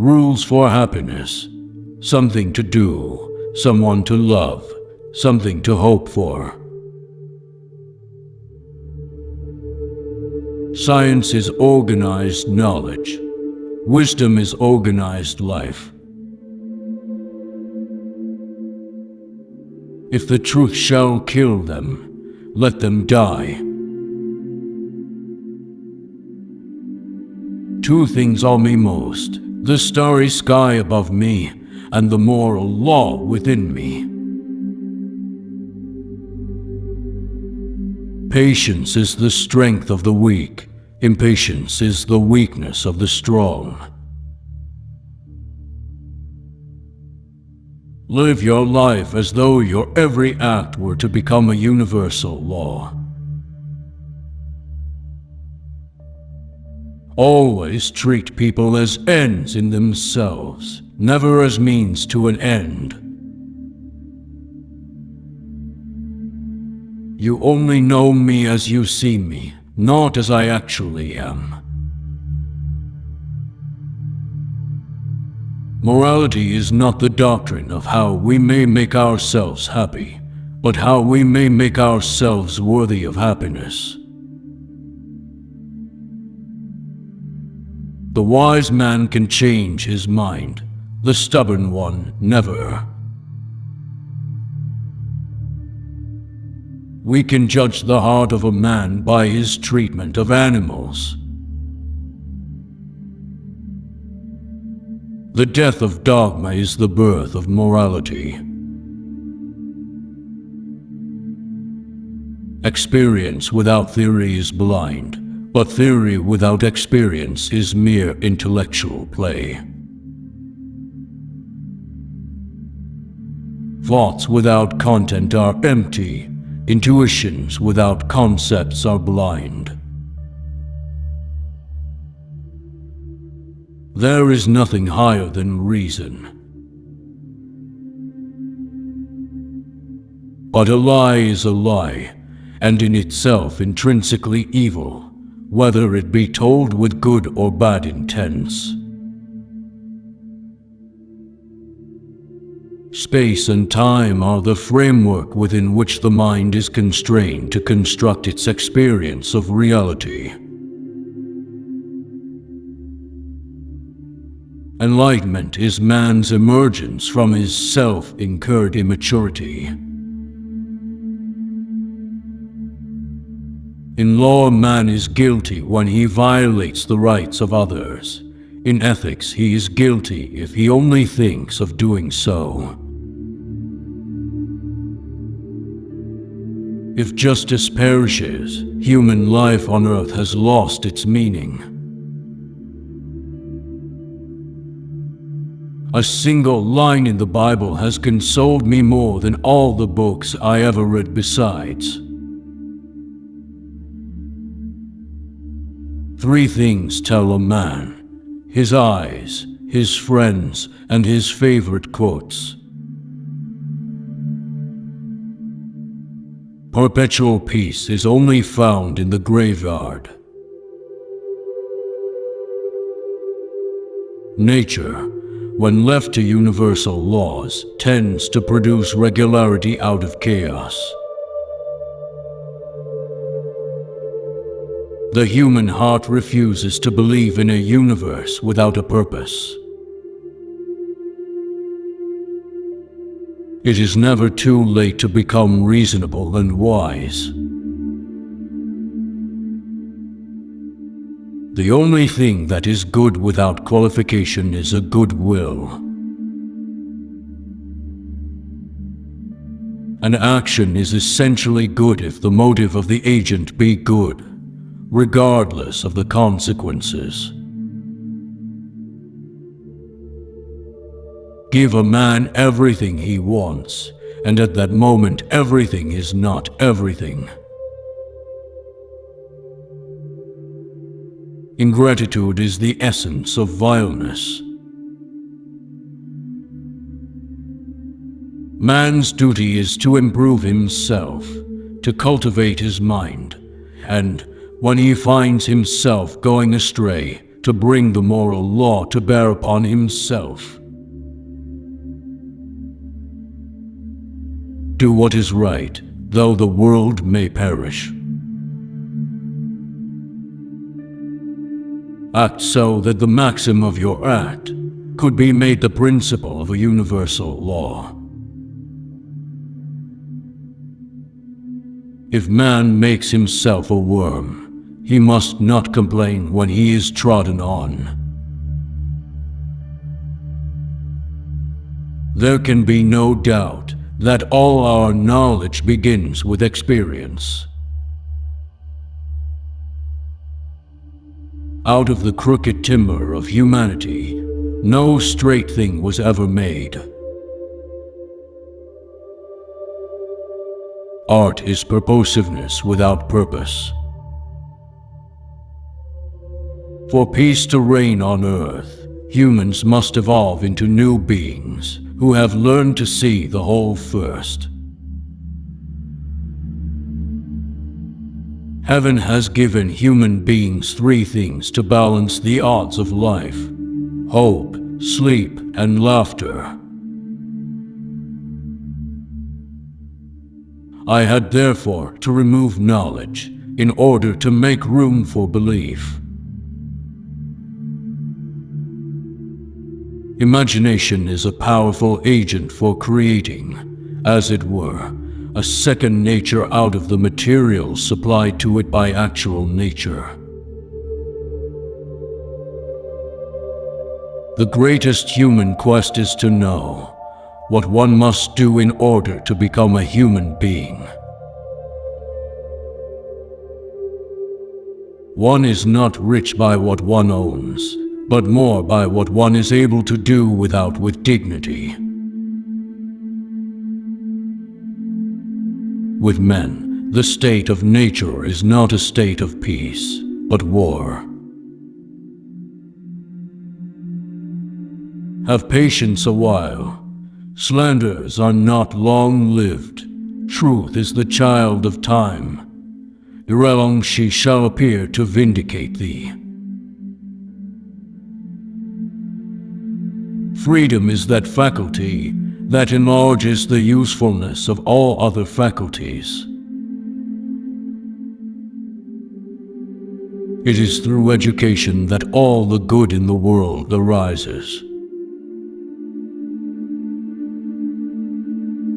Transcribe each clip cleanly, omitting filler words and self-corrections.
rules for happiness, something to do, someone to love, something to hope for. Science is organized knowledge. Wisdom is organized life. If the truth shall kill them, let them die. Two things awe me most, the starry sky above me and the moral law within me. Patience is the strength of the weak. Impatience is the weakness of the strong. Live your life as though your every act were to become a universal law. Always treat people as ends in themselves, never as means to an end. You only know me as you see me, not as I actually am. Morality is not the doctrine of how we may make ourselves happy, but how we may make ourselves worthy of happiness. The wise man can change his mind, the stubborn one never. We can judge the heart of a man by his treatment of animals. The death of dogma is the birth of morality. Experience without theory is blind, but theory without experience is mere intellectual play. Thoughts without content are empty. Intuitions without concepts are blind. There is nothing higher than reason. But a lie is a lie, and in itself intrinsically evil, whether it be told with good or bad intents. Space and time are the framework within which the mind is constrained to construct its experience of reality. Enlightenment is man's emergence from his self-incurred immaturity. In law, man is guilty when he violates the rights of others. In ethics, he is guilty if he only thinks of doing so. If justice perishes, human life on earth has lost its meaning. A single line in the Bible has consoled me more than all the books I ever read besides. 3 things tell a man: his eyes, his friends, and his favorite quotes. Perpetual peace is only found in the graveyard. Nature, when left to universal laws, tends to produce regularity out of chaos. The human heart refuses to believe in a universe without a purpose. It is never too late to become reasonable and wise. The only thing that is good without qualification is a good will. An action is essentially good if the motive of the agent be good, regardless of the consequences. Give a man everything he wants, and at that moment everything is not everything. Ingratitude is the essence of vileness. Man's duty is to improve himself, to cultivate his mind, and when he finds himself going astray, to bring the moral law to bear upon himself. Do what is right, though the world may perish. Act so that the maxim of your act could be made the principle of a universal law. If man makes himself a worm, he must not complain when he is trodden on. There can be no doubt that all our knowledge begins with experience. Out of the crooked timber of humanity, no straight thing was ever made. Art is purposiveness without purpose. For peace to reign on earth, humans must evolve into new beings who have learned to see the whole first. Heaven has given human beings three things to balance the odds of life: hope, sleep, and laughter. I had therefore to remove knowledge in order to make room for belief. Imagination is a powerful agent for creating, as it were, a second nature out of the materials supplied to it by actual nature. The greatest human quest is to know what one must do in order to become a human being. One is not rich by what one owns, but more by what one is able to do with dignity. With men, the state of nature is not a state of peace, but war. Have patience a while. Slanders are not long-lived. Truth is the child of time. Ere long she shall appear to vindicate thee. Freedom is that faculty that enlarges the usefulness of all other faculties. It is through education that all the good in the world arises.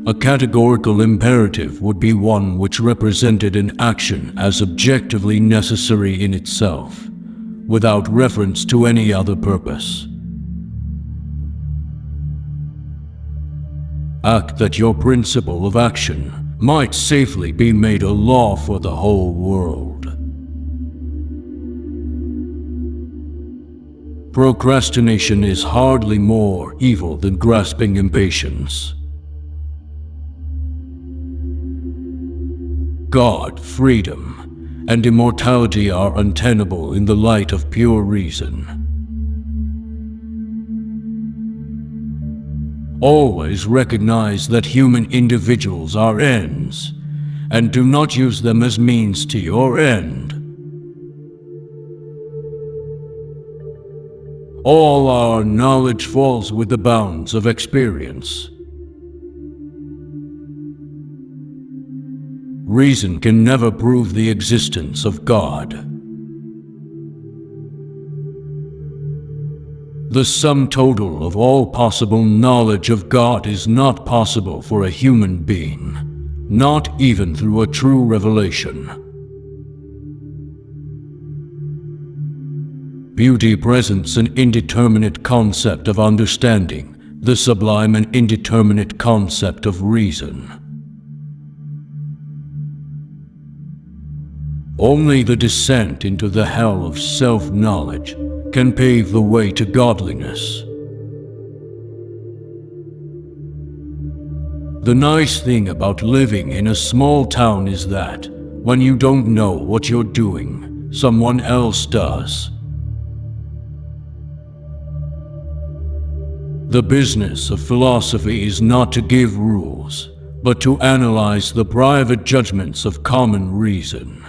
A categorical imperative would be one which represented an action as objectively necessary in itself, without reference to any other purpose. Act that your principle of action might safely be made a law for the whole world. Procrastination is hardly more evil than grasping impatience. God, freedom, and immortality are untenable in the light of pure reason. Always recognize that human individuals are ends, and do not use them as means to your end. All our knowledge falls with the bounds of experience. Reason can never prove the existence of God. The sum total of all possible knowledge of God is not possible for a human being, not even through a true revelation. Beauty presents an indeterminate concept of understanding, the sublime and indeterminate concept of reason. Only the descent into the hell of self-knowledge can pave the way to godliness. The nice thing about living in a small town is that, when you don't know what you're doing, someone else does. The business of philosophy is not to give rules, but to analyze the private judgments of common reason.